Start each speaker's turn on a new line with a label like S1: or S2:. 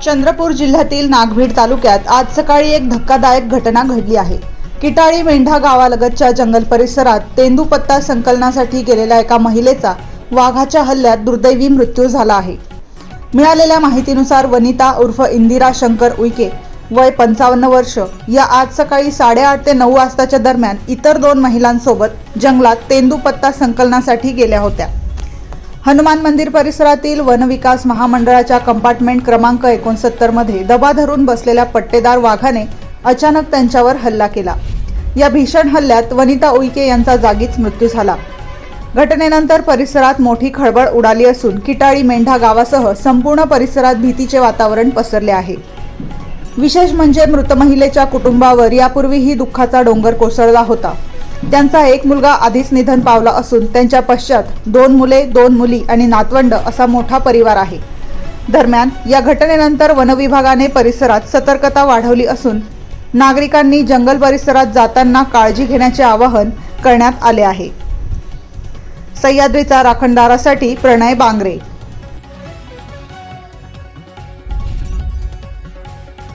S1: चंद्रपूर जिल्ह्यातील नागभीड तालुक्यात आज सकाळी एक धक्कादायक घटना घडली आहे। किटाळी मेंढा गावालगतच्या जंगल परिसरात तेंदूपत्ता संकलनासाठी गेलेल्या एका महिलेचा वाघाच्या हल्ल्यात दुर्दैवी मृत्यू झाला आहे। मिळालेल्या माहितीनुसार वनिता उर्फ इंदिरा शंकर उईके वय 55 वर्ष या आज सकाळी 8:30 ते 9 वाजताच्या दरम्यान इतर 2 महिलांसोबत जंगलात तेंदूपत्ता संकलनासाठी गेल्या होत्या। हनुमान मंदिर परिसरातील वनविकास महामंडळाच्या कंपार्टमेंट क्रमांक 69 मध्ये दबा धरून बसलेल्या पट्टेदार वाघाने अचानक त्यांच्यावर हल्ला केला। या भीषण हल्ल्यात वनिता उईके यांचा जागीच मृत्यू झाला। घटनेनंतर परिसरात मोठी खळबळ उडाली असून किटाळी मेंढा गावासह संपूर्ण परिसरात भीतीचे वातावरण पसरले आहे। विशेष म्हणजे मृत महिलेच्या कुटुंबावर यापूर्वीही दुःखाचा डोंगर कोसळला होता। त्यांचा एक मुलगा आधीच निधन पावला असून त्यांच्या पश्चात 2 मुले, 2 मुली आणि नातवंड असा मोठा परिवार आहे। दरम्यान या घटनेनंतर वनविभागाने परिसरात सतर्कता वाढवली असून नागरिकांनी जंगल परिसरात जाताना काळजी घेण्याचे आवाहन करण्यात आले आहे। सह्याद्रीचा राखणदारासाठी प्रणय बांगरे।